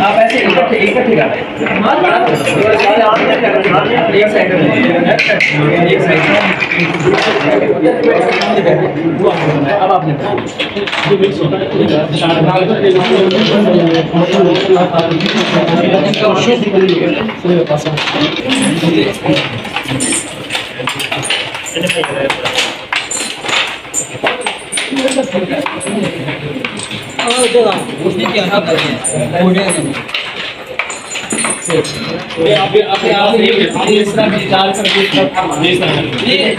आप ऐसे इकट्ठे इकट्ठे कर रहे अब आपने उसने क्या ना कर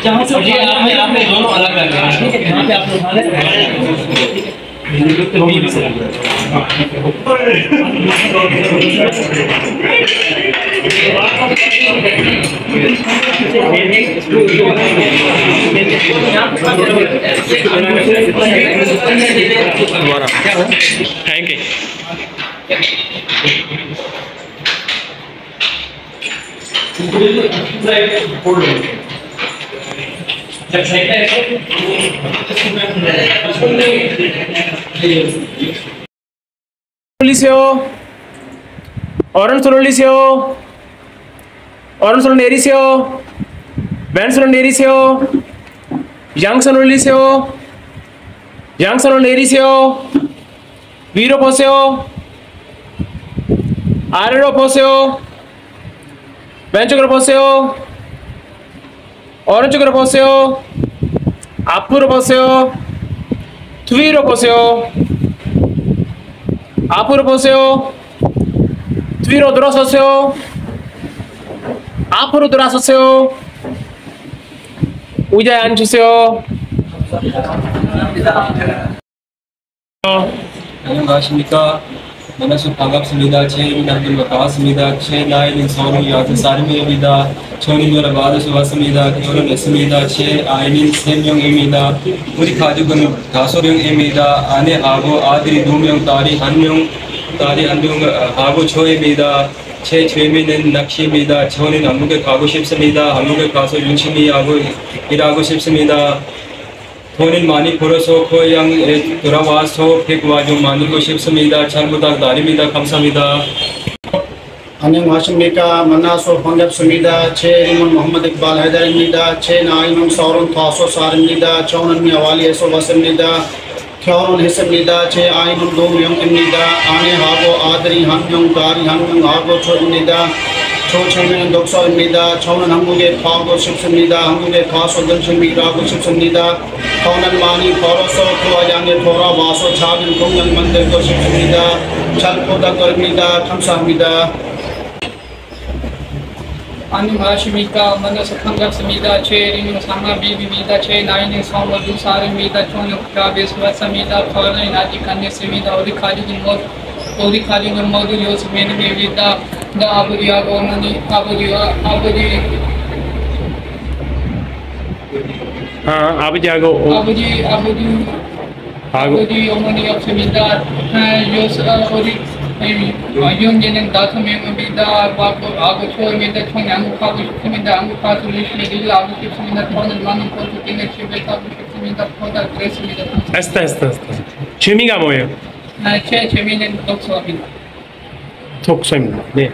जहाँ से आपने दोनों अलग अलग ठीक है यहाँ पे आप लोग thank you. Orang suruh lisio, orang suruh nerisio, Ben suruh nerisio, Yang suruh lisio, Yang suruh nerisio, Viro poseo, Arero poseo, Ben chukro poseo, Orang chukro poseo, Apuro poseo, Tviro poseo, Apuro poseo. 뒤로 돌아서세요. 앞으로 돌아서세요. 의자에 앉으세요. 안녕하십니까. 만나서 반갑습니다. 제 이름은 아브둘 반갑습니다. 제 나이는 34살입니다. 저는 여러분에서 왔습니다. 결혼했습니다. 제 아이는 3명입니다. 우리 가족은 5명입니다. 아내하고 아들이 2명, 딸이 1명, 하고 저입니다. 제 취미는 낚시입니다. 저는 한국에 가고 싶습니다. 한국에 가서 열심히 일하고 싶습니다. 돈을 많이 벌어서 고향에 돌아와서 백화 좀 만들고 싶습니다. 잘 부탁드립니다. 감사합니다. 안녕하십니까. 만나서 반갑습니다. 제 이름은 모하mmad 이크발 하이달입니다. 제 나이는 35살입니다. 저는 미야왈리에서 왔습니다. 결혼했습니다. 제 아이는 2명입니다. 아내하고 아들이 1명, 딸이 1명하고 저입니다. 저 처음에는 독서입니다. 저는 한국에 가고 싶습니다. 한국에 가서 열심히 일하고 싶습니다. 돈을 많이 벌어서 고향에 돌아와서 작은 공연 만들고 싶습니다. 잘 부탁드립니다. 감사합니다. 안녕하십니까. 만나서 반갑습니다. 제 이름은 상마비비입니다. 제 나이는 22살입니다. 저는 프라베에서 왔습니다. 결혼은 아직 안 했습니다. 우리 가족은 모두 6명입니다. 아버지하고 어머니, 아버지하고 아버지 어머니 없습니다. 형제는 5명입니다. 하고 저입니다. 총 양국하고 싶습니다. 한국 가서 열심히 일하고 싶습니다. 돈을 많이 벌고 집에 가고 싶습니다. 부탁드렸습니다. 됐어. 취미가 뭐예요? 제 취미는 독서입니다. 독서입니다. 네.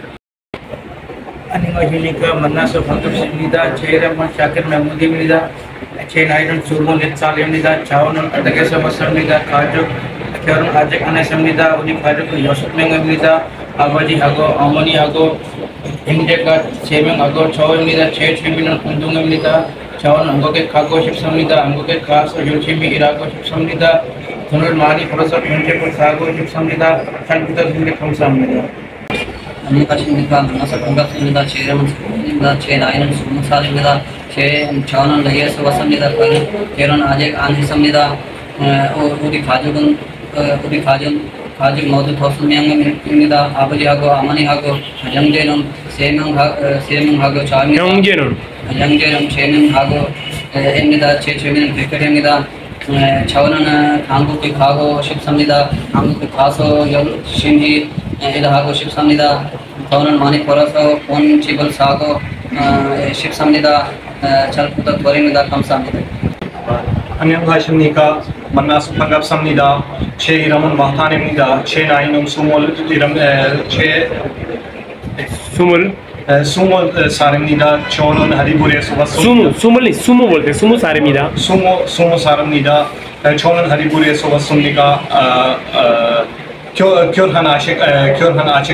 안녕하십니까. 만나서 반갑습니다. 제 이름은 샤키르 메무디입니다. 제 나이는 24살입니다. 저는 바닥에서 왔습니다. 가족 결혼 아직 안 했습니다. 우리 가족은 6명입니다. 아버지하고 어머니하고 형제가 3명하고 저입니다. 제 취미는 운동입니다. 저는 한국에 가고 싶습니다. 한국에 가서 열심히 일하고 싶습니다. 돈을 많이 벌어서 편집을 사고 싶습니다. 잘 부탁드립니다. 감사합니다. 안녕하십니까. 만나서 반갑습니다. 제 이름은 서울입니다. 제 나이는 20살입니다. 저는 여기에서 왔습니다. 결혼 아직 안 했습니다. 우리 가족 모두 5명입니다. 아버지하고 어머니하고 형제는 3명하고 저입니다. 형제는 3명하고 입니다. 제 취미는 크리켓입니다. 저는 한국에 가고 싶습니다. 한국에 가서 열심히 일하고 싶습니다. 돈을 많이 벌어서 본 집을 사고 싶습니다. 잘 부탁드립니다. 감사합니다. 안녕하십니까. 만나서 반갑습니다. 제 이름은 마탄입니다. 제 나이는 20살입니다. 저는 하리불에서 왔습니다. 20살입니다. 20살입니다. 저는 하리불에서 왔습니다. 결혼 아직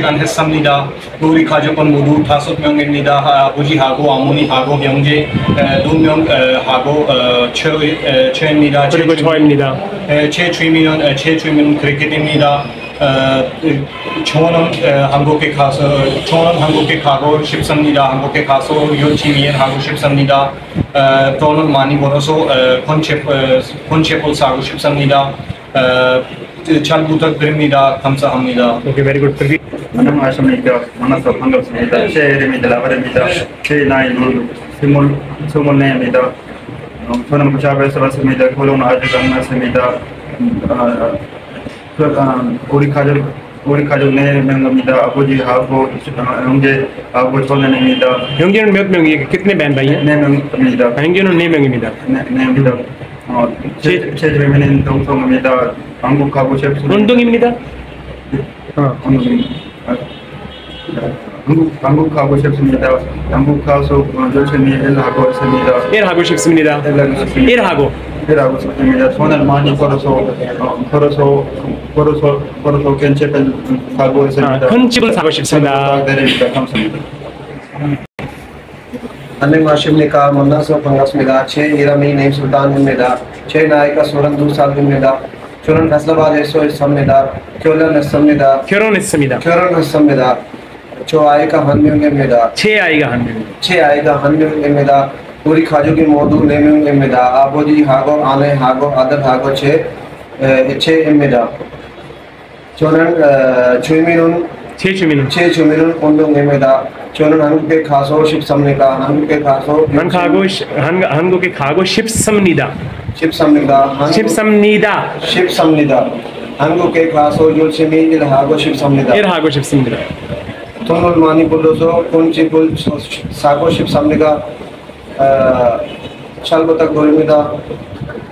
안 했습니다. 우리 가족은 모두 5명입니다. 아버지하고 어머니하고 형제 2명하고 저입니다. 그리고 저입니다. 제 취미는 크리켓입니다. 저는 한국에 가고 싶습니다. 한국에 가서 열심히 하고 싶습니다. 돈을 많이 벌어서 콘셉트를 사고 싶습니다. 잘 부탁드립니다. 감사합니다. 오케이, very good. 안녕하십니까. 만나서 반갑습니다. 제 이름이 라발입니다. 제 나이는 24입니다. 저는 부샤브에서 왔습니다. 결혼 아직 안 했습니다. 우리 가족 4명입니다. 아버지하고 형제하고 저는입니다. 형제는 몇 명이에요? कितने बहन भाई हैं? 4명입니다. 형제는 4명입니다. 네입니다. 제 주민은 동성입니다. 한국 가고 싶습니다. 운동입니다. 한국 가고 싶습니다. 한국 가서 열심히 일하고 있습니다. 일하고 싶습니다. 일하고 싶습니다. 돈을 많이 벌어서 큰 집을 사고 있습니다. 큰 집을 사고 싶습니다. 부탁드립니다. 감사합니다. 안녕하십니까. 만나서 반갑습니다. 제 이름이 네임술탄입니다. 제 나이가 32살입니다. 저는 패슬라바드에서 있습니다. 결혼했습니다. 저 아이가 한 명입니다. 제 아이가 한 명입니다. 우리 가족이 모두 4명입니다. 아버지하고 아내하고 아들하고 제입니다. 저는 제 주민은 운동입니다. 저는 한국에 가서 싶습니다. 한국에 가고 싶습니다. 한국에 가서 열심히 일하고 싶습니다. 돈을 많이 벌어서 본 집을 사고 싶습니다. 잘 부탁드립니다.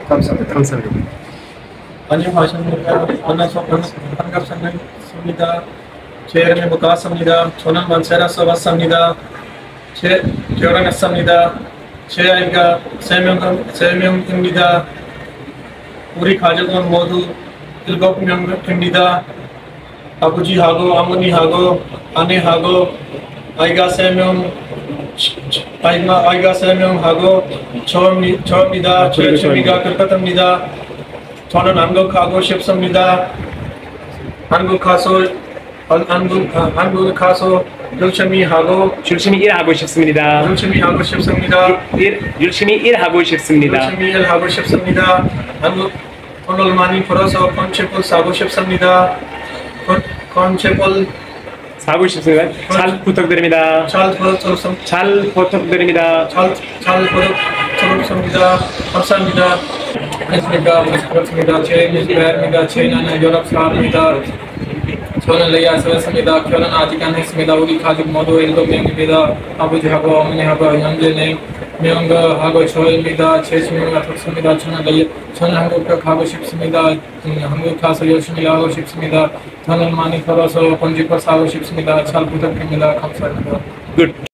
감사합니다. 안녕하십니까. 만나서 반갑습니다. 제 이름이 무카스입니다. 저는 만세라서 왔습니다. 결혼했습니다. 제 아이가 3명입니다. 우리 가족은 모두 7명입니다. 아버지하고 어머니하고 아내하고 아이가 3명하고 저입니다. 제 취미가 크리켓입니다. 저는 한국 가고 싶습니다. 한국 가서 열심히 일하고 싶습니다. 돈을 많이 벌어서 콘셉트를 사고 싶습니다. 잘 부탁드립니다. 감사합니다. 안녕하십니까. 제 이름입니다. 제 나이는 19살입니다. 저는 레이아에서 왔습니다. 결혼 아직 안 했습니다. 우리 가족 모두 7명입니다. 아버지하고 어머니하고 형제 4명하고 저입니다. 제 취미가 좋습니다. 저는 한국에 가고 싶습니다. 한국 가서 열심히 하고 싶습니다. 돈을 많이 벌어서 본집을 사고 싶습니다. 잘 부탁드립니다. 감사합니다. Good.